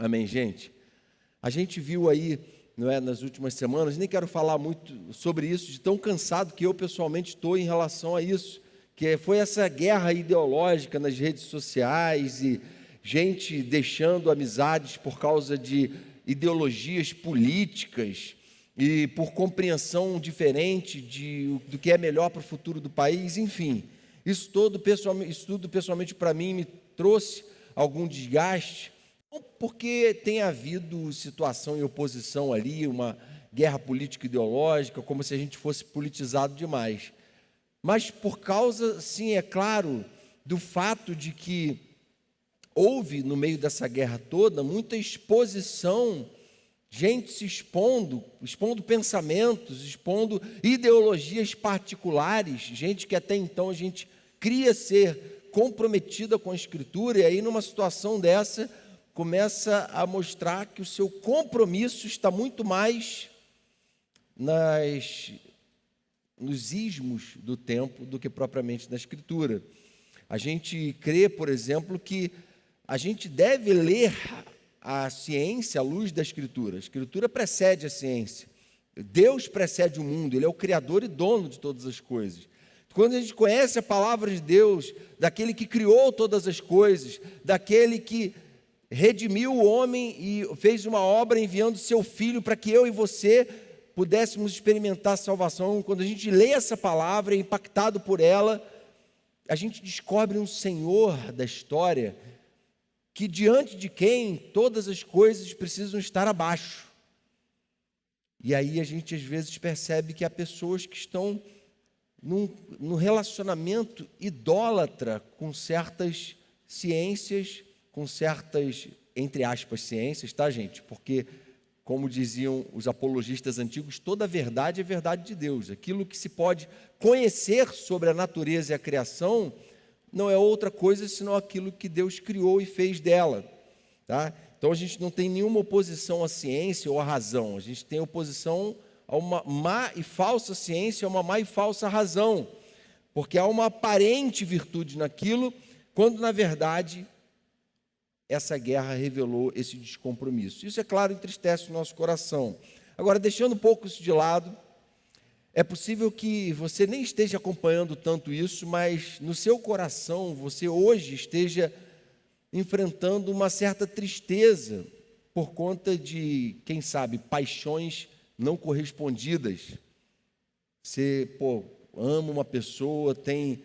Amém, gente? A gente viu aí, não é, nas últimas semanas, nem quero falar muito sobre isso, de tão cansado que eu pessoalmente estou em relação a isso, que foi essa guerra ideológica nas redes sociais e gente deixando amizades por causa de ideologias políticas e por compreensão diferente do que é melhor para o futuro do país, enfim. Isso tudo pessoalmente para mim me trouxe algum desgaste, porque tem havido situação e oposição ali, uma guerra política ideológica, como se a gente fosse politizado demais. Mas por causa, sim, é claro, do fato de que houve no meio dessa guerra toda muita exposição, gente se expondo pensamentos, expondo ideologias particulares, gente que até então a gente cria ser comprometida com a Escritura, e aí numa situação dessa começa a mostrar que o seu compromisso está muito mais nos ismos do tempo do que propriamente na Escritura. A gente crê, por exemplo, que a gente deve ler a ciência à luz da Escritura. A Escritura precede a ciência. Deus precede o mundo, Ele é o Criador e dono de todas as coisas. Quando a gente conhece a palavra de Deus, daquele que criou todas as coisas, daquele que redimiu o homem e fez uma obra enviando seu Filho para que eu e você pudéssemos experimentar a salvação, quando a gente lê essa palavra, é impactado por ela, a gente descobre um Senhor da história, que diante de quem todas as coisas precisam estar abaixo. E aí a gente às vezes percebe que há pessoas que estão num relacionamento idólatra com certas ciências, com certas, entre aspas, ciências, tá, gente? Porque, como diziam os apologistas antigos, toda a verdade é verdade de Deus. Aquilo que se pode conhecer sobre a natureza e a criação não é outra coisa senão aquilo que Deus criou e fez dela, tá? Então a gente não tem nenhuma oposição à ciência ou à razão, a gente tem oposição a uma má e falsa ciência, a uma má e falsa razão, porque há uma aparente virtude naquilo, quando na verdade essa guerra revelou esse descompromisso. Isso, é claro, entristece o nosso coração. Agora, deixando um pouco isso de lado, é possível que você nem esteja acompanhando tanto isso, mas no seu coração você hoje esteja enfrentando uma certa tristeza por conta de, quem sabe, paixões não correspondidas. Você, ama uma pessoa, tem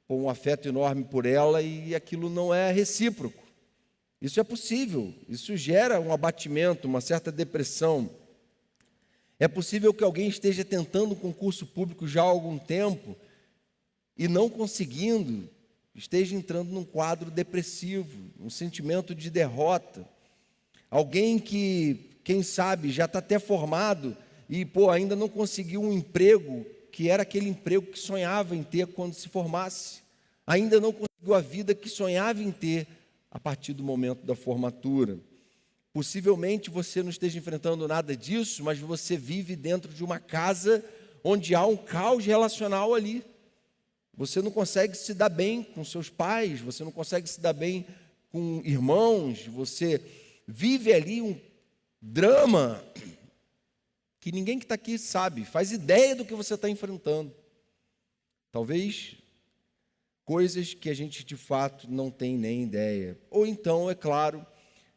um afeto enorme por ela e aquilo não é recíproco. Isso é possível, isso gera um abatimento, uma certa depressão. É possível que alguém esteja tentando um concurso público já há algum tempo e não conseguindo, esteja entrando num quadro depressivo, um sentimento de derrota. Alguém que, quem sabe, já está até formado e ainda não conseguiu um emprego que era aquele emprego que sonhava em ter quando se formasse. Ainda não conseguiu a vida que sonhava em ter a partir do momento da formatura. Possivelmente você não esteja enfrentando nada disso, mas você vive dentro de uma casa onde há um caos relacional ali. Você não consegue se dar bem com seus pais, você não consegue se dar bem com irmãos, você vive ali um drama que ninguém que está aqui sabe, faz ideia do que você está enfrentando. Talvez coisas que a gente de fato não tem nem ideia. Ou então, é claro,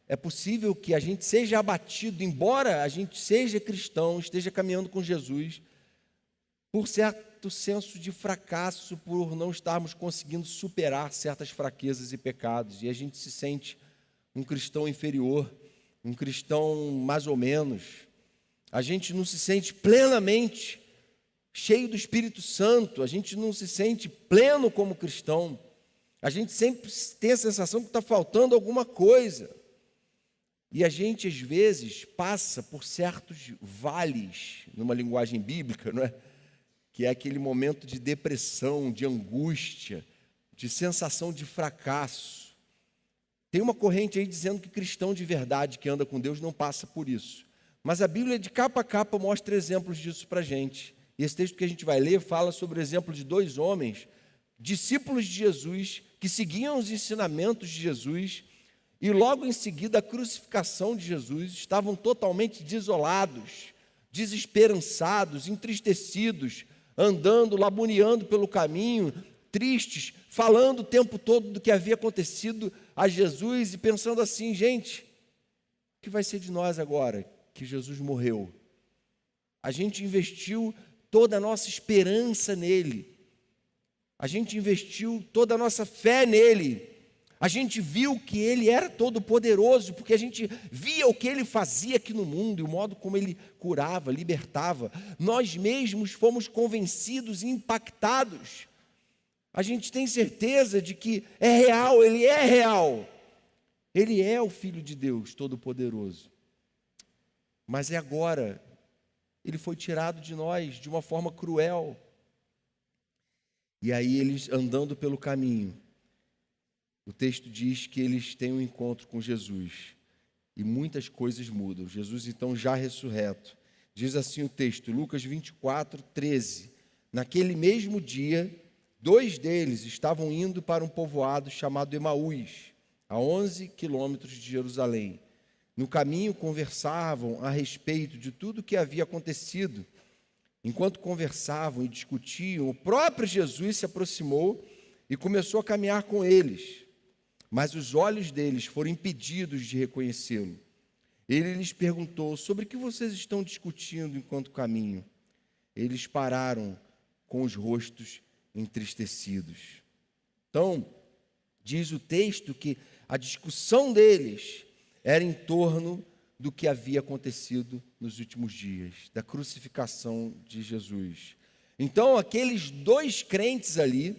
é possível que a gente seja abatido, embora a gente seja cristão, esteja caminhando com Jesus, por certo senso de fracasso, por não estarmos conseguindo superar certas fraquezas e pecados, e a gente se sente um cristão inferior, um cristão mais ou menos. A gente não se sente plenamente cheio do Espírito Santo, a gente não se sente pleno como cristão, a gente sempre tem a sensação que está faltando alguma coisa, e a gente às vezes passa por certos vales, numa linguagem bíblica, não é? Que é aquele momento de depressão, de angústia, de sensação de fracasso. Tem uma corrente aí dizendo que cristão de verdade que anda com Deus não passa por isso, mas a Bíblia de capa a capa mostra exemplos disso para a gente. E esse texto que a gente vai ler fala sobre o exemplo de dois homens, discípulos de Jesus, que seguiam os ensinamentos de Jesus e logo em seguida a crucificação de Jesus, estavam totalmente desolados, desesperançados, entristecidos, andando, labureando pelo caminho, tristes, falando o tempo todo do que havia acontecido a Jesus e pensando assim: gente, o que vai ser de nós agora que Jesus morreu? A gente investiu toda a nossa esperança nele, a gente investiu toda a nossa fé nele, a gente viu que ele era todo poderoso, porque a gente via o que ele fazia aqui no mundo, e o modo como ele curava, libertava. Nós mesmos fomos convencidos e impactados. A gente tem certeza de que é real, ele é real. Ele é o Filho de Deus Todo-Poderoso. Mas é agora, ele foi tirado de nós de uma forma cruel. E aí eles, andando pelo caminho, o texto diz que eles têm um encontro com Jesus. E muitas coisas mudam. Jesus, então, já ressurreto. Diz assim o texto, Lucas 24, 13. Naquele mesmo dia, 2 deles estavam indo para um povoado chamado Emaús, a 11 quilômetros de Jerusalém. No caminho conversavam a respeito de tudo o que havia acontecido. Enquanto conversavam e discutiam, o próprio Jesus se aproximou e começou a caminhar com eles. Mas os olhos deles foram impedidos de reconhecê-lo. Ele lhes perguntou: sobre o que vocês estão discutindo enquanto caminham? Eles pararam com os rostos entristecidos. Então, diz o texto que a discussão deles era em torno do que havia acontecido nos últimos dias, da crucificação de Jesus. Então, aqueles 2 crentes ali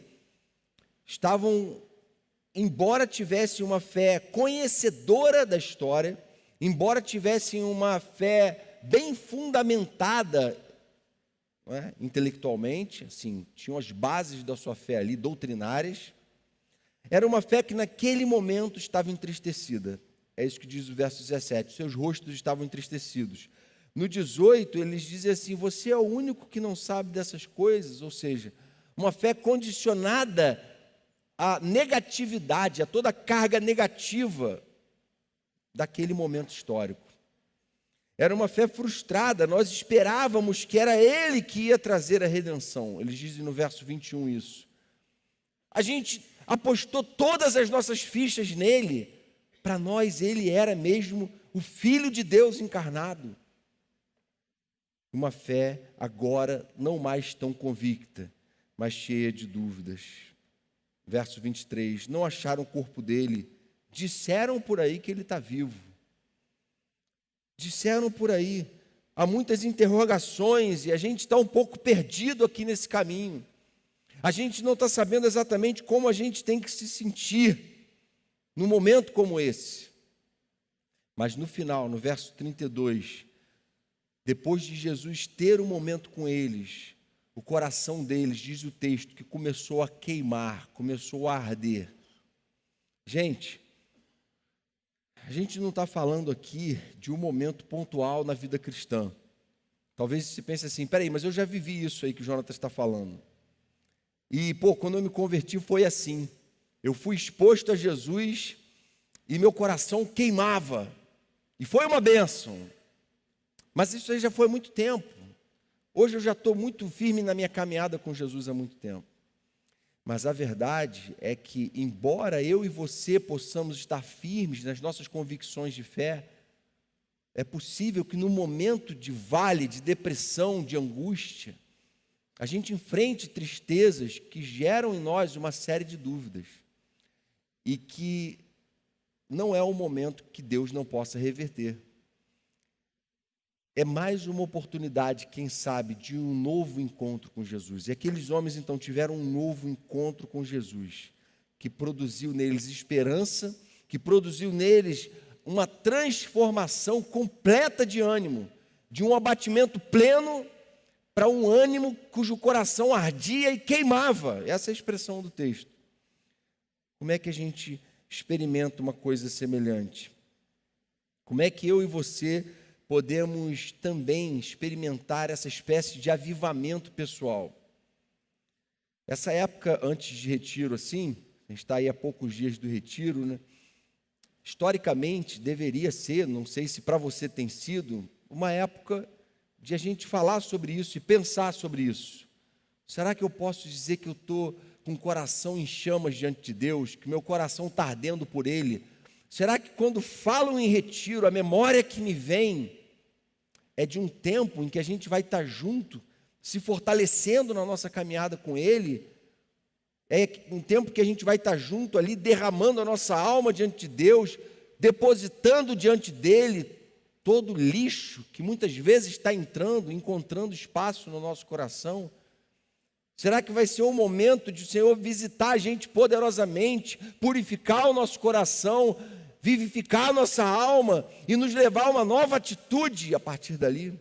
estavam, embora tivessem uma fé conhecedora da história, embora tivessem uma fé bem fundamentada, não é, intelectualmente, assim, tinham as bases da sua fé ali, doutrinárias, era uma fé que naquele momento estava entristecida. É isso que diz o verso 17, seus rostos estavam entristecidos. No 18, eles dizem assim: você é o único que não sabe dessas coisas, ou seja, uma fé condicionada à negatividade, a toda a carga negativa daquele momento histórico. Era uma fé frustrada, nós esperávamos que era ele que ia trazer a redenção. Eles dizem no verso 21 isso. A gente apostou todas as nossas fichas nele. Para nós, ele era mesmo o Filho de Deus encarnado. Uma fé agora não mais tão convicta, mas cheia de dúvidas. Verso 23, não acharam o corpo dele, disseram por aí que ele está vivo. Disseram por aí, há muitas interrogações e a gente está um pouco perdido aqui nesse caminho. A gente não está sabendo exatamente como a gente tem que se sentir num momento como esse. Mas no final, no verso 32, depois de Jesus ter um momento com eles, o coração deles, diz o texto, que começou a queimar, começou a arder. Gente, a gente não está falando aqui de um momento pontual na vida cristã. Talvez você pense assim, peraí, mas eu já vivi isso aí que o Jonatas está falando. E, quando eu me converti foi assim. Eu fui exposto a Jesus e meu coração queimava. E foi uma bênção. Mas isso aí já foi há muito tempo. Hoje eu já estou muito firme na minha caminhada com Jesus há muito tempo. Mas a verdade é que, embora eu e você possamos estar firmes nas nossas convicções de fé, é possível que no momento de vale, de depressão, de angústia, a gente enfrente tristezas que geram em nós uma série de dúvidas. E que não é um momento que Deus não possa reverter. É mais uma oportunidade, quem sabe, de um novo encontro com Jesus. E aqueles homens, então, tiveram um novo encontro com Jesus, que produziu neles esperança, que produziu neles uma transformação completa de ânimo, de um abatimento pleno para um ânimo cujo coração ardia e queimava. Essa é a expressão do texto. Como é que a gente experimenta uma coisa semelhante? Como é que eu e você podemos também experimentar essa espécie de avivamento pessoal? Essa época antes de retiro, assim, a gente está aí há poucos dias do retiro, né? historicamente, deveria ser, não sei se para você tem sido, uma época de a gente falar sobre isso e pensar sobre isso. Será que eu posso dizer que eu estou com o coração em chamas diante de Deus, que meu coração está ardendo por Ele? Será que quando falam em retiro, a memória que me vem é de um tempo em que a gente vai estar junto, se fortalecendo na nossa caminhada com Ele? É um tempo que a gente vai estar junto ali, derramando a nossa alma diante de Deus, depositando diante dEle todo o lixo que muitas vezes está encontrando espaço no nosso coração? Será que vai ser o momento de o Senhor visitar a gente poderosamente, purificar o nosso coração, vivificar a nossa alma e nos levar a uma nova atitude a partir dali?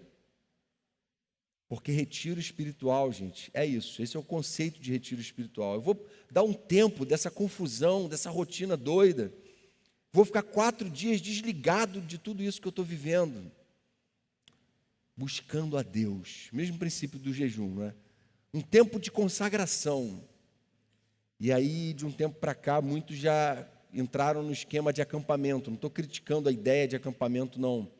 Porque retiro espiritual, gente, é isso. Esse é o conceito de retiro espiritual. Eu vou dar um tempo dessa confusão, dessa rotina doida. Vou ficar 4 dias desligado de tudo isso que eu estou vivendo, buscando a Deus. Mesmo princípio do jejum, não é? Um tempo de consagração. E aí, de um tempo para cá, muitos já entraram no esquema de acampamento. Não estou criticando a ideia de acampamento, não.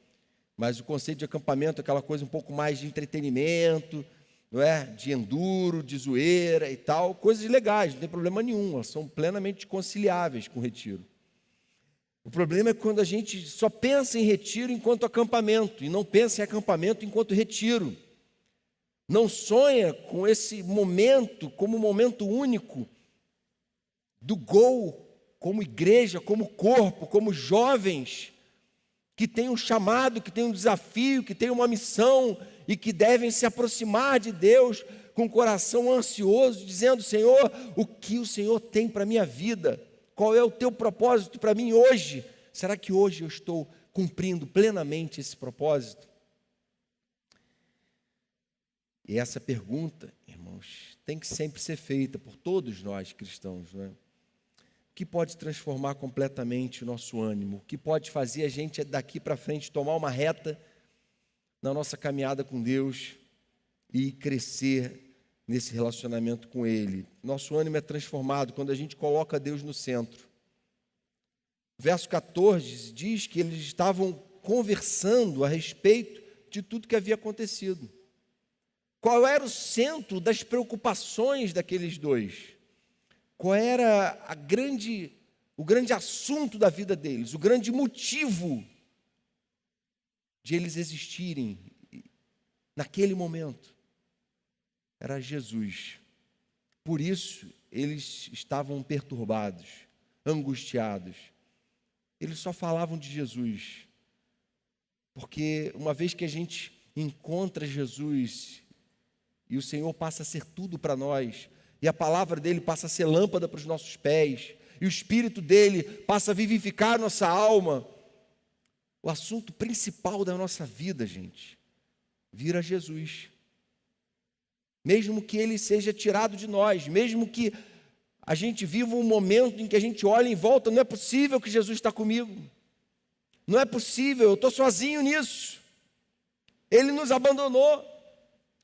Mas o conceito de acampamento é aquela coisa um pouco mais de entretenimento, não é? De enduro, de zoeira e tal. Coisas legais, não tem problema nenhum. Elas são plenamente conciliáveis com o retiro. O problema é quando a gente só pensa em retiro enquanto acampamento e não pensa em acampamento enquanto retiro. Não sonha com esse momento como um momento único do gol, como igreja, como corpo, como jovens, que tem um chamado, que tem um desafio, que tem uma missão e que devem se aproximar de Deus com o coração ansioso, dizendo: Senhor, o que o Senhor tem para a minha vida? Qual é o teu propósito para mim hoje? Será que hoje eu estou cumprindo plenamente esse propósito? E essa pergunta, irmãos, tem que sempre ser feita por todos nós cristãos, não é? O que pode transformar completamente o nosso ânimo? O que pode fazer a gente daqui para frente tomar uma reta na nossa caminhada com Deus e crescer nesse relacionamento com Ele? Nosso ânimo é transformado quando a gente coloca Deus no centro. O verso 14 diz que eles estavam conversando a respeito de tudo que havia acontecido. Qual era o centro das preocupações daqueles dois? Qual era o grande assunto da vida deles? O grande motivo de eles existirem naquele momento? Era Jesus. Por isso, eles estavam perturbados, angustiados. Eles só falavam de Jesus. Porque uma vez que a gente encontra Jesus e o Senhor passa a ser tudo para nós, e a palavra dele passa a ser lâmpada para os nossos pés, e o Espírito dele passa a vivificar a nossa alma, o assunto principal da nossa vida, gente, vira Jesus. Mesmo que ele seja tirado de nós, mesmo que a gente viva um momento em que a gente olha em volta, não é possível que Jesus está comigo, não é possível, eu estou sozinho nisso, ele nos abandonou,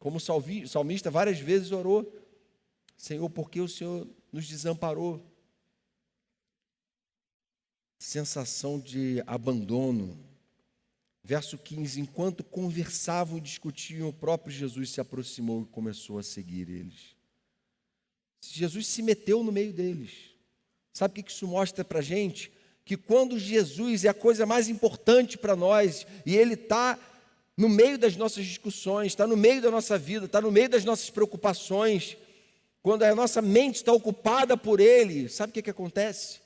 como o salmista várias vezes orou: Senhor, por que o Senhor nos desamparou? Sensação de abandono. Verso 15: enquanto conversavam e discutiam, o próprio Jesus se aproximou e começou a seguir eles. Jesus se meteu no meio deles. Sabe o que isso mostra para a gente? Que quando Jesus é a coisa mais importante para nós, e Ele está no meio das nossas discussões, está no meio da nossa vida, está no meio das nossas preocupações, quando a nossa mente está ocupada por Ele, sabe o que acontece?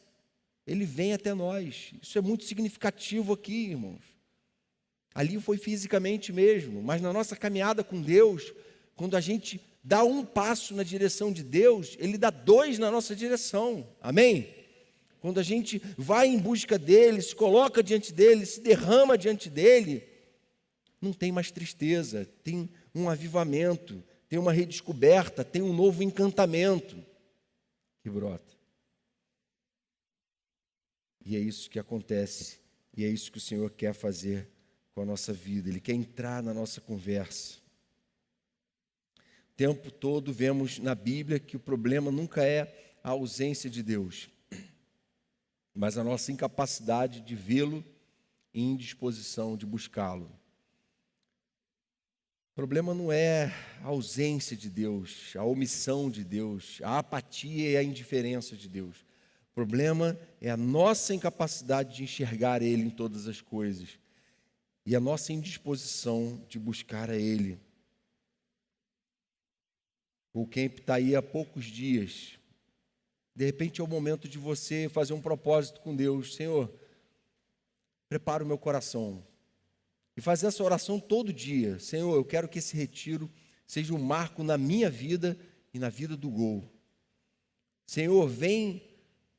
Ele vem até nós. Isso é muito significativo aqui, irmãos. Ali foi fisicamente mesmo, mas na nossa caminhada com Deus, quando a gente dá um passo na direção de Deus, Ele dá 2 na nossa direção, amém? Quando a gente vai em busca dEle, se coloca diante dEle, se derrama diante dEle, não tem mais tristeza, tem um avivamento, tem uma redescoberta, tem um novo encantamento que brota. E é isso que acontece, e é isso que o Senhor quer fazer com a nossa vida. Ele quer entrar na nossa conversa. O tempo todo vemos na Bíblia que o problema nunca é a ausência de Deus. mas a nossa incapacidade de vê-lo e indisposição de buscá-lo. O problema não é a ausência de Deus, a omissão de Deus, a apatia e a indiferença de Deus. O problema é a nossa incapacidade de enxergar Ele em todas as coisas e a nossa indisposição de buscar a Ele. O camp está aí há poucos dias. De repente é o momento de você fazer um propósito com Deus. Senhor, prepara o meu coração. E fazer essa oração todo dia. Senhor, eu quero que esse retiro seja um marco na minha vida e na vida do Gol. Senhor, vem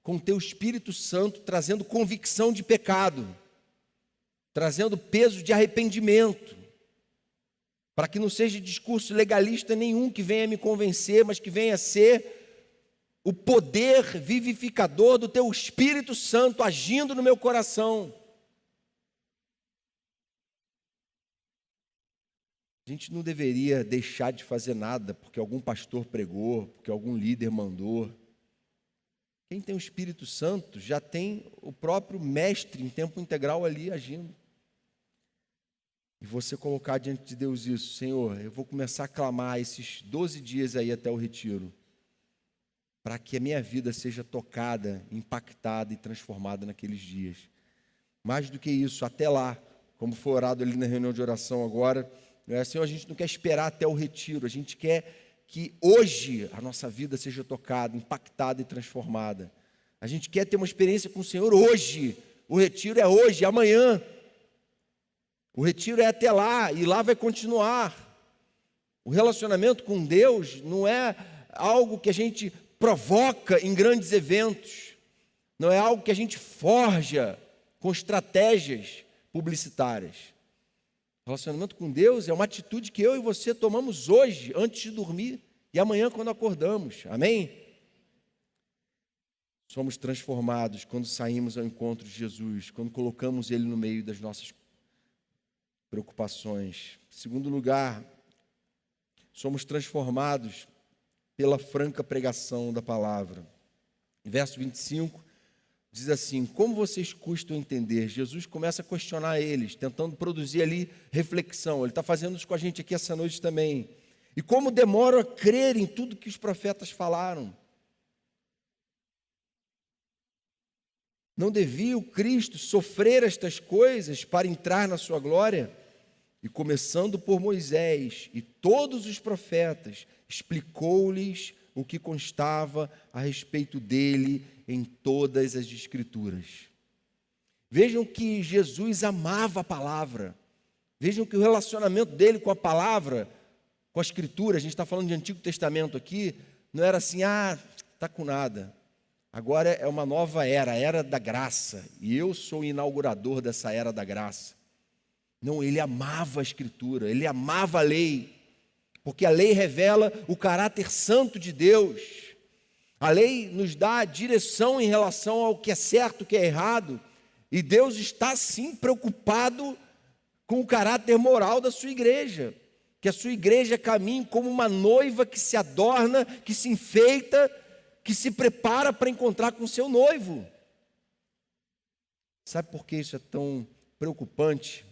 com teu Espírito Santo trazendo convicção de pecado, trazendo peso de arrependimento, para que não seja discurso legalista nenhum que venha me convencer, mas que venha ser o poder vivificador do teu Espírito Santo agindo no meu coração. A gente não deveria deixar de fazer nada porque algum pastor pregou, porque algum líder mandou. Quem tem o Espírito Santo já tem o próprio mestre em tempo integral ali agindo. E você colocar diante de Deus isso: Senhor, eu vou começar a clamar esses 12 dias aí até o retiro, para que a minha vida seja tocada, impactada e transformada naqueles dias. Mais do que isso, até lá, como foi orado ali na reunião de oração agora, Senhor, a gente não quer esperar até o retiro, a gente quer que hoje a nossa vida seja tocada, impactada e transformada. A gente quer ter uma experiência com o Senhor hoje. O retiro é hoje, amanhã. O retiro é até lá, e lá vai continuar. O relacionamento com Deus não é algo que a gente provoca em grandes eventos. Não é algo que a gente forja com estratégias publicitárias. O relacionamento com Deus é uma atitude que eu e você tomamos hoje, antes de dormir, e amanhã quando acordamos. Amém? Somos transformados quando saímos ao encontro de Jesus, quando colocamos Ele no meio das nossas preocupações. Em segundo lugar, somos transformados pela franca pregação da palavra. Verso 25 diz assim: como vocês custam entender? Jesus começa a questionar eles, tentando produzir ali reflexão. Ele está fazendo isso com a gente aqui essa noite também. E como demoram a crer em tudo que os profetas falaram. Não devia o Cristo sofrer estas coisas para entrar na sua glória? E começando por Moisés e todos os profetas, explicou-lhes o que constava a respeito dele em todas as Escrituras. Vejam que Jesus amava a palavra. Vejam que o relacionamento dele com a palavra, com a Escritura, a gente está falando de Antigo Testamento aqui, não era assim, está com nada. Agora é uma nova era, a era da graça, e eu sou o inaugurador dessa era da graça. Não, ele amava a Escritura, ele amava a lei, porque a lei revela o caráter santo de Deus. A lei nos dá a direção em relação ao que é certo, o que é errado, e Deus está sim preocupado com o caráter moral da sua igreja, que a sua igreja caminhe como uma noiva que se adorna, que se enfeita, que se prepara para encontrar com o seu noivo. Sabe por que isso é tão preocupante,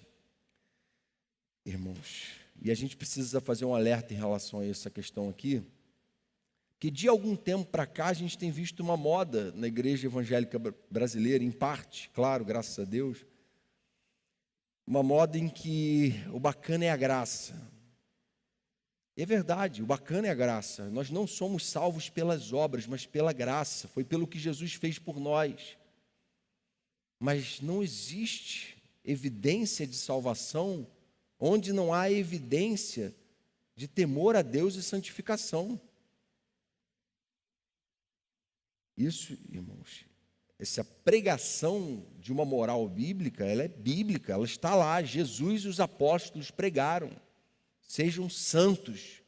irmãos? E a gente precisa fazer um alerta em relação a essa questão aqui, que de algum tempo para cá a gente tem visto uma moda na igreja evangélica brasileira, em parte, claro, graças a Deus, uma moda em que o bacana é a graça. É verdade, o bacana é a graça. Nós não somos salvos pelas obras, mas pela graça. Foi pelo que Jesus fez por nós. Mas não existe evidência de salvação onde não há evidência de temor a Deus e santificação. Isso, irmãos, essa pregação de uma moral bíblica, ela é bíblica, ela está lá. Jesus e os apóstolos pregaram: sejam santos,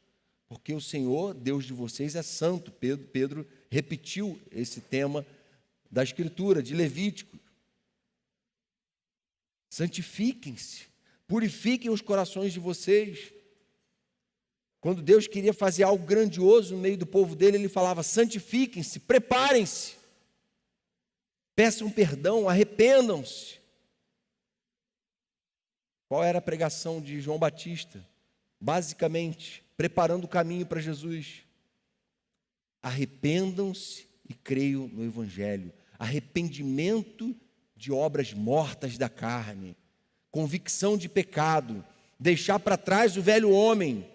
porque o Senhor, Deus de vocês, é santo. Pedro repetiu esse tema da Escritura, de Levítico. Santifiquem-se, purifiquem os corações de vocês. Quando Deus queria fazer algo grandioso no meio do povo dele, ele falava: santifiquem-se, preparem-se. peçam perdão, arrependam-se. Qual era a pregação de João Batista? Basicamente, preparando o caminho para Jesus. Arrependam-se e creiam no Evangelho. Arrependimento de obras mortas da carne, convicção de pecado, deixar para trás o velho homem.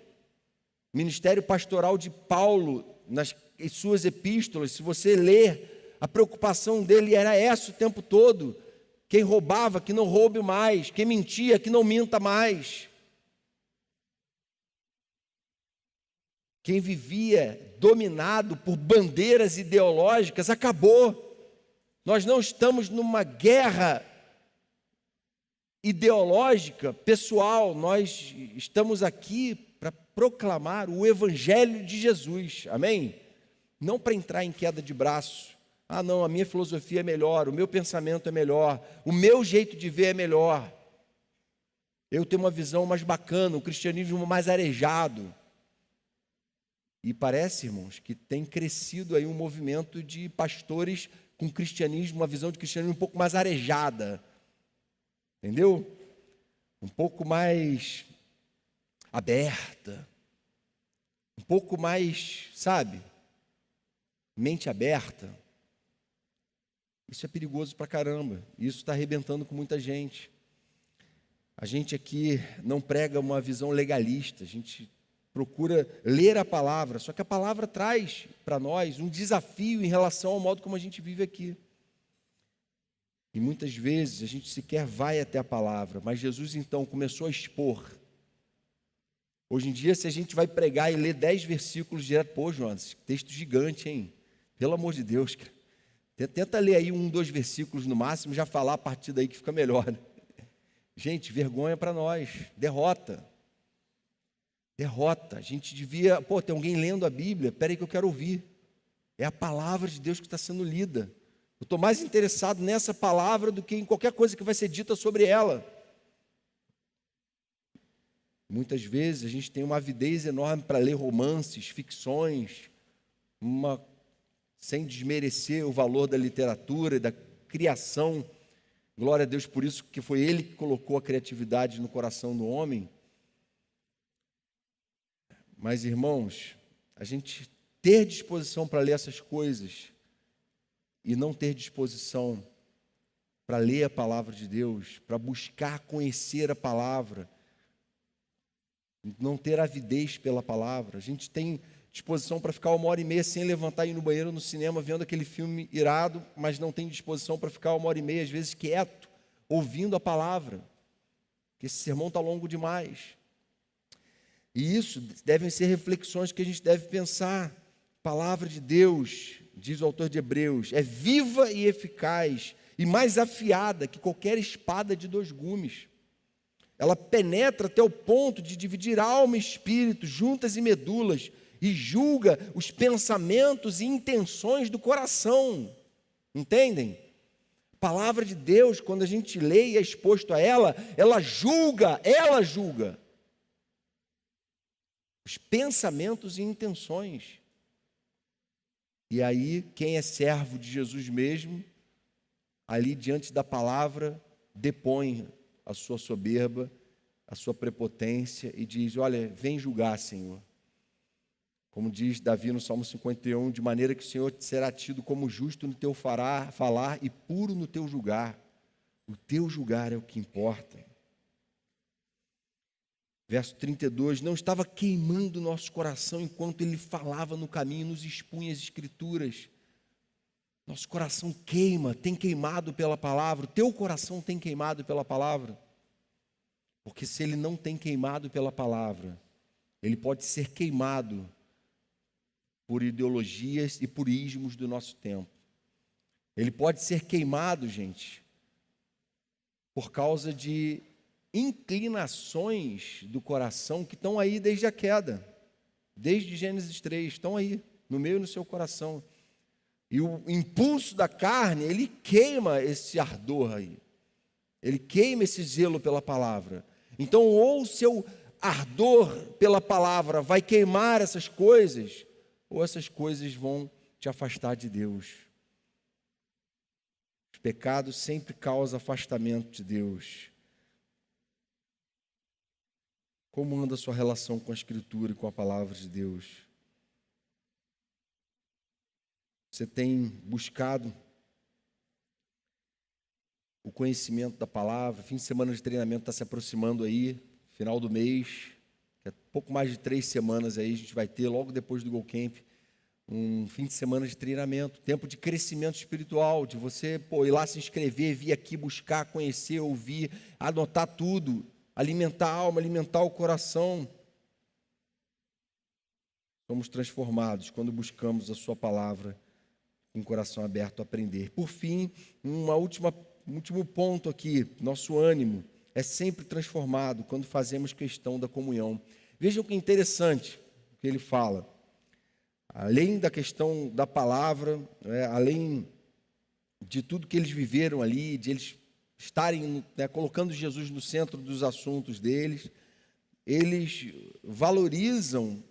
Ministério pastoral de Paulo, nas suas epístolas, se você ler, a preocupação dele era essa o tempo todo. Quem roubava, que não roube mais. Quem mentia, que não minta mais. Quem vivia dominado por bandeiras ideológicas, acabou. Nós não estamos numa guerra ideológica, pessoal. Nós estamos aqui para proclamar o Evangelho de Jesus. Amém? Não para entrar em queda de braço. Ah, não, a minha filosofia é melhor, o meu pensamento é melhor, o meu jeito de ver é melhor. Eu tenho uma visão mais bacana, um cristianismo mais arejado. E parece, irmãos, que tem crescido aí um movimento de pastores com cristianismo, uma visão de cristianismo um pouco mais arejada. Entendeu? Um pouco mais aberta. Um pouco mais, sabe? Mente aberta. Isso é perigoso pra caramba. Isso está arrebentando com muita gente. A gente aqui não prega uma visão legalista. A gente procura ler a palavra. Só que a palavra traz para nós um desafio em relação ao modo como a gente vive aqui. E muitas vezes a gente sequer vai até a palavra. Mas Jesus então começou a expor. Hoje em dia, se a gente vai pregar e ler 10 versículos direto, pô, Jonas, texto gigante, hein? Pelo amor de Deus, cara. Tenta ler aí 1, 2 versículos no máximo, já falar a partir daí que fica melhor. Gente, vergonha para nós, derrota. Derrota. A gente devia, pô, tem alguém lendo a Bíblia, espera aí que eu quero ouvir. É a palavra de Deus que está sendo lida. Eu estou mais interessado nessa palavra do que em qualquer coisa que vai ser dita sobre ela. Muitas vezes a gente tem uma avidez enorme para ler romances, ficções, sem desmerecer o valor da literatura, da criação. Glória a Deus por isso, que foi Ele que colocou a criatividade no coração do homem. Mas, irmãos, a gente ter disposição para ler essas coisas e não ter disposição para ler a palavra de Deus, para buscar conhecer a palavra, não ter avidez pela palavra. A gente tem disposição para ficar 1h30 sem levantar e ir no banheiro, no cinema, vendo aquele filme irado, mas não tem disposição para ficar 1h30, às vezes quieto, ouvindo a palavra, porque esse sermão está longo demais. E isso devem ser reflexões que a gente deve pensar. A palavra de Deus, diz o autor de Hebreus, é viva e eficaz, e mais afiada que qualquer espada de 2 gumes. Ela penetra até o ponto de dividir alma e espírito, juntas e medulas, e julga os pensamentos e intenções do coração. Entendem? A palavra de Deus, quando a gente lê e é exposto a ela, ela julga os pensamentos e intenções. E aí, quem é servo de Jesus mesmo, ali diante da palavra, depõe a sua soberba, a sua prepotência e diz: olha, vem julgar, Senhor. Como diz Davi no Salmo 51, de maneira que o Senhor será tido como justo no teu falar e puro no teu julgar. O teu julgar é o que importa. Verso 32, não estava queimando o nosso coração enquanto ele falava no caminho, nos expunha as Escrituras. Nosso coração queima, tem queimado pela palavra. O teu coração tem queimado pela palavra. Porque se ele não tem queimado pela palavra, ele pode ser queimado por ideologias e por ismos do nosso tempo. Ele pode ser queimado, gente, por causa de inclinações do coração que estão aí desde a queda, desde Gênesis 3, estão aí, no meio do seu coração. E o impulso da carne, ele queima esse ardor aí. Ele queima esse zelo pela palavra. Então, ou o seu ardor pela palavra vai queimar essas coisas, ou essas coisas vão te afastar de Deus. pecados sempre causam afastamento de Deus. Como anda a sua relação com a Escritura e com a Palavra de Deus? Você tem buscado o conhecimento da Palavra? Fim de semana de treinamento está se aproximando aí, final do mês, que é pouco mais de 3 semanas aí, a gente vai ter, logo depois do Go Camp, um fim de semana de treinamento, tempo de crescimento espiritual, de você ir lá se inscrever, vir aqui buscar, conhecer, ouvir, anotar tudo, alimentar a alma, alimentar o coração. Somos transformados quando buscamos a sua palavra com o coração aberto a aprender. Por fim, um último ponto aqui, nosso ânimo é sempre transformado quando fazemos questão da comunhão. Vejam que interessante o que ele fala. Além da questão da palavra, além de tudo que eles viveram ali, de eles estarem colocando Jesus no centro dos assuntos deles, eles valorizam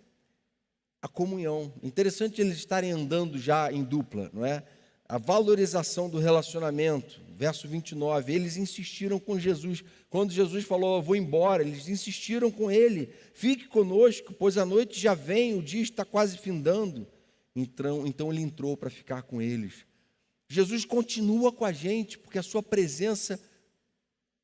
a comunhão. Interessante eles estarem andando já em dupla, não é? A valorização do relacionamento, verso 29, eles insistiram com Jesus. Quando Jesus falou, eu vou embora, eles insistiram com ele, fique conosco, pois a noite já vem, o dia está quase findando. Então ele entrou para ficar com eles. Jesus continua com a gente, porque a sua presença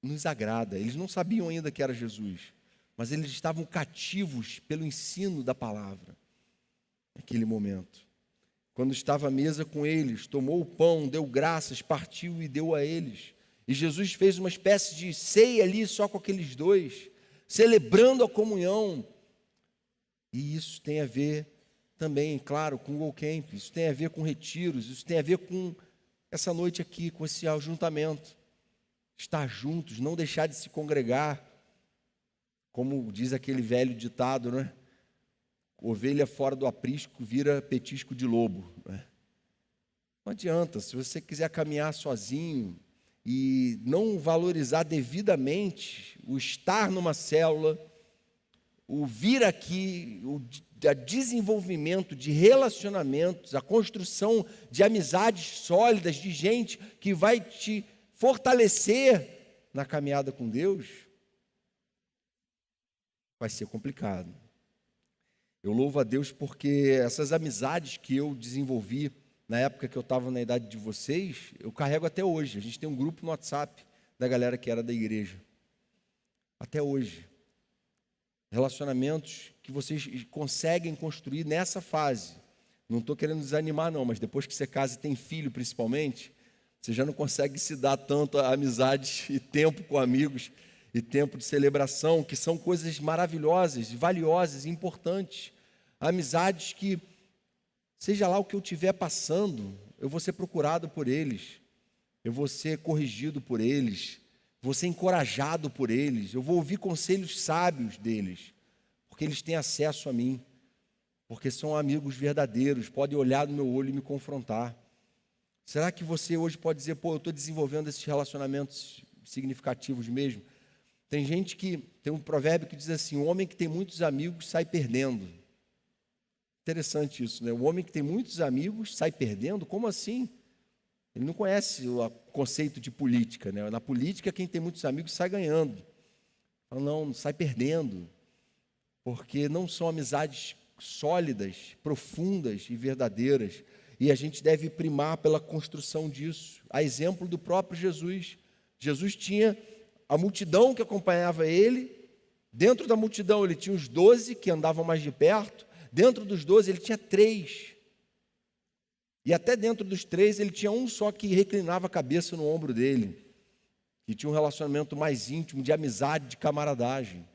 nos agrada. Eles não sabiam ainda que era Jesus, mas eles estavam cativos pelo ensino da palavra, naquele momento. Quando estava à mesa com eles, tomou o pão, deu graças, partiu e deu a eles. E Jesus fez uma espécie de ceia ali só com aqueles dois, celebrando a comunhão. E isso tem a ver também, claro, com o Go Camp, isso tem a ver com retiros, isso tem a ver com essa noite aqui, com esse ajuntamento. Estar juntos, não deixar de se congregar, como diz aquele velho ditado, não é? Ovelha fora do aprisco vira petisco de lobo. Não adianta, se você quiser caminhar sozinho e não valorizar devidamente o estar numa célula, o vir aqui, o desenvolvimento de relacionamentos, a construção de amizades sólidas, de gente que vai te fortalecer na caminhada com Deus, vai ser complicado. Eu louvo a Deus porque essas amizades que eu desenvolvi na época que eu estava na idade de vocês, eu carrego até hoje. A gente tem um grupo no WhatsApp da galera que era da igreja. Até hoje. Relacionamentos que vocês conseguem construir nessa fase. Não estou querendo desanimar não, mas depois que você casa e tem filho principalmente, você já não consegue se dar tanto a amizades e tempo com amigos e tempo de celebração, que são coisas maravilhosas, valiosas e importantes. Amizades que, seja lá o que eu estiver passando, eu vou ser procurado por eles, eu vou ser corrigido por eles, vou ser encorajado por eles, eu vou ouvir conselhos sábios deles, porque eles têm acesso a mim, porque são amigos verdadeiros, podem olhar no meu olho e me confrontar. Será que você hoje pode dizer, eu estou desenvolvendo esses relacionamentos significativos mesmo? Tem gente que, tem um provérbio que diz assim, o homem que tem muitos amigos sai perdendo. Interessante isso, né? O homem que tem muitos amigos sai perdendo? Como assim? Ele não conhece o conceito de política, né? Na política, quem tem muitos amigos sai ganhando. Não, sai perdendo. Porque não são amizades sólidas, profundas e verdadeiras. E a gente deve primar pela construção disso. A exemplo do próprio Jesus. Jesus tinha a multidão que acompanhava ele. Dentro da multidão ele tinha os 12 que andavam mais de perto. Dentro dos 12 ele tinha 3. E até dentro dos 3 ele tinha um só que reclinava a cabeça no ombro dele. Que tinha um relacionamento mais íntimo, de amizade, de camaradagem.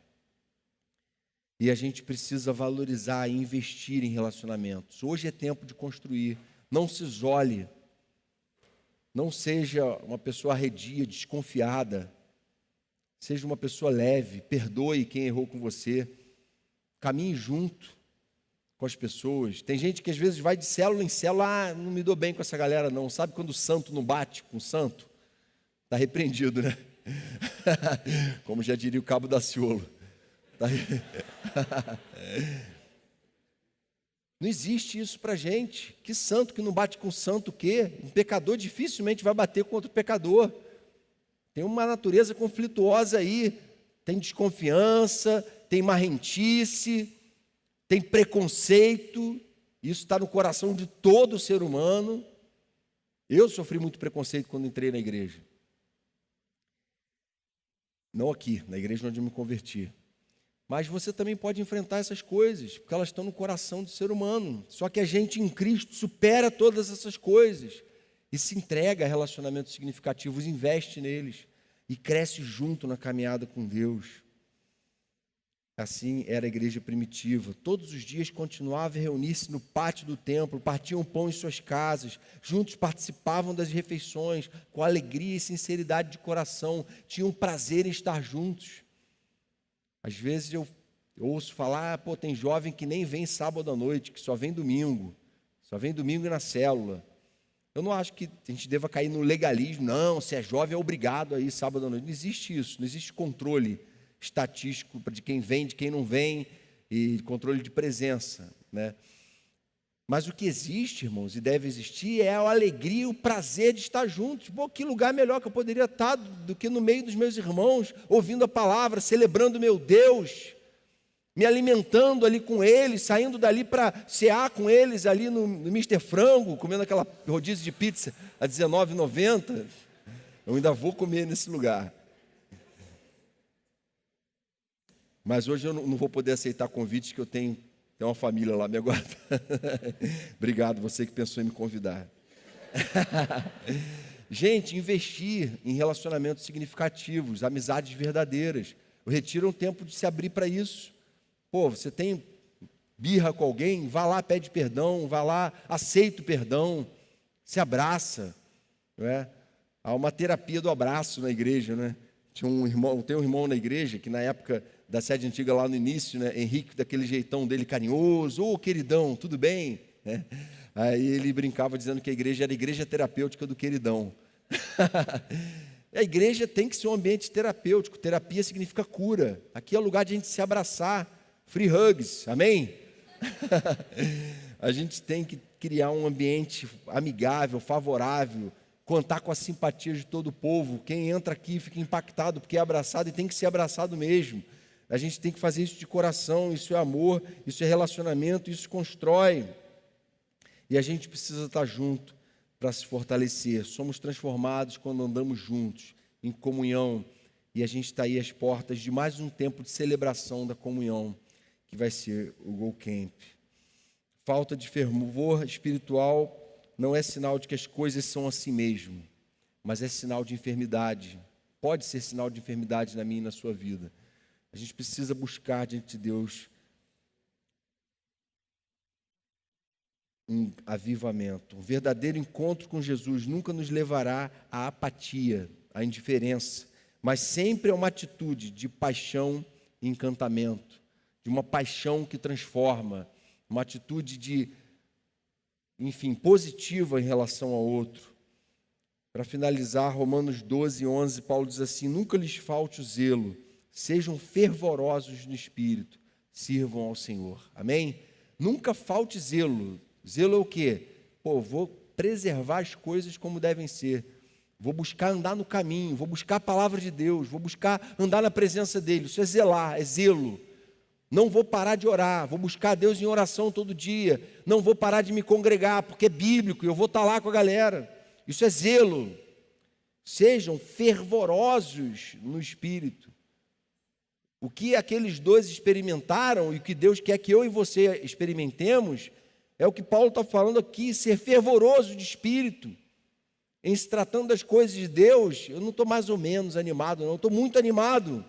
E a gente precisa valorizar e investir em relacionamentos. Hoje é tempo de construir. Não se isole. Não seja uma pessoa arredia, desconfiada. Seja uma pessoa leve. Perdoe quem errou com você. Caminhe junto com as pessoas. Tem gente que às vezes vai de célula em célula, não me dou bem com essa galera não. Sabe quando o santo não bate com o santo? Está repreendido, né? Como já diria o Cabo Daciolo. Não existe isso para a gente. Que santo que não bate com santo o quê? Um pecador dificilmente vai bater com outro pecador. Tem uma natureza conflituosa aí. Tem desconfiança, tem marrentice, tem preconceito. Isso está no coração de todo ser humano. Eu sofri muito preconceito quando entrei na igreja. Não aqui, na igreja onde eu me converti. Mas você também pode enfrentar essas coisas, porque elas estão no coração do ser humano. Só que a gente em Cristo supera todas essas coisas e se entrega a relacionamentos significativos, investe neles e cresce junto na caminhada com Deus. Assim era a igreja primitiva. Todos os dias continuava a reunir-se no pátio do templo, partiam pão em suas casas, juntos participavam das refeições, com alegria e sinceridade de coração, tinham prazer em estar juntos. Às vezes eu ouço falar, tem jovem que nem vem sábado à noite, que só vem domingo e na célula. Eu não acho que a gente deva cair no legalismo, não, se é jovem é obrigado a ir sábado à noite. Não existe isso, não existe controle estatístico de quem vem, de quem não vem, e controle de presença, né? Mas o que existe, irmãos, e deve existir, é a alegria e o prazer de estar juntos. Que lugar melhor que eu poderia estar do que no meio dos meus irmãos, ouvindo a palavra, celebrando o meu Deus, me alimentando ali com eles, saindo dali para cear com eles ali no Mr. Frango, comendo aquela rodízio de pizza a R$19,90. Eu ainda vou comer nesse lugar. Mas hoje eu não vou poder aceitar convites, que eu tenho uma família lá me aguarda. Obrigado, você que pensou em me convidar. Gente, investir em relacionamentos significativos, amizades verdadeiras. O retiro é um tempo de se abrir para isso. Você tem birra com alguém, vá lá, pede perdão, vá lá, aceita o perdão, se abraça. Não é? Há uma terapia do abraço na igreja, né? Tem um irmão na igreja que na época da sede antiga lá no início, né, Henrique, daquele jeitão dele carinhoso, queridão, tudo bem? Aí ele brincava dizendo que a igreja era a igreja terapêutica do queridão. A igreja tem que ser um ambiente terapêutico, terapia significa cura, aqui é o lugar de a gente se abraçar, free hugs, amém? A gente tem que criar um ambiente amigável, favorável, contar com a simpatia de todo o povo. Quem entra aqui fica impactado porque é abraçado e tem que ser abraçado mesmo. A gente tem que fazer isso de coração, isso é amor, isso é relacionamento, isso constrói. E a gente precisa estar junto para se fortalecer. Somos transformados quando andamos juntos, em comunhão. E a gente está aí às portas de mais um tempo de celebração da comunhão, que vai ser o Go Camp. Falta de fervor espiritual não é sinal de que as coisas são assim mesmo, mas é sinal de enfermidade. Pode ser sinal de enfermidade na minha e na sua vida. A gente precisa buscar diante de Deus um avivamento. Um verdadeiro encontro com Jesus nunca nos levará à apatia, à indiferença, mas sempre a uma atitude de paixão e encantamento, de uma paixão que transforma, uma atitude de, positiva em relação ao outro. Para finalizar, Romanos 12:11, Paulo diz assim: nunca lhes falte o zelo, sejam fervorosos no espírito, sirvam ao Senhor. Amém? Nunca falte zelo. Zelo é o quê? Vou preservar as coisas como devem ser. Vou buscar andar no caminho, vou buscar a palavra de Deus, vou buscar andar na presença dEle. Isso é zelar, é zelo. Não vou parar de orar, vou buscar Deus em oração todo dia. Não vou parar de me congregar, porque é bíblico, e eu vou estar lá com a galera. Isso é zelo. Sejam fervorosos no espírito. O que aqueles dois experimentaram e o que Deus quer que eu e você experimentemos é o que Paulo está falando aqui, ser fervoroso de espírito. Em se tratando das coisas de Deus, eu não estou mais ou menos animado, não, estou muito animado.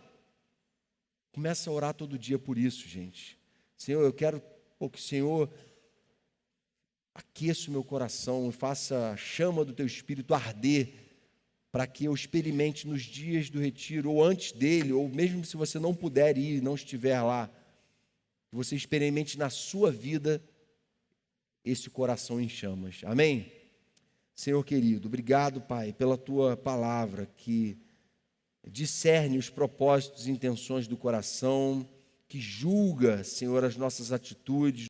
Começa a orar todo dia por isso, gente. Senhor, eu quero que o Senhor aqueça o meu coração e faça a chama do Teu Espírito arder, para que eu experimente nos dias do retiro, ou antes dele, ou mesmo se você não puder ir, não estiver lá, que você experimente na sua vida esse coração em chamas. Amém? Senhor querido, obrigado, Pai, pela Tua palavra que discerne os propósitos e intenções do coração, que julga, Senhor, as nossas atitudes,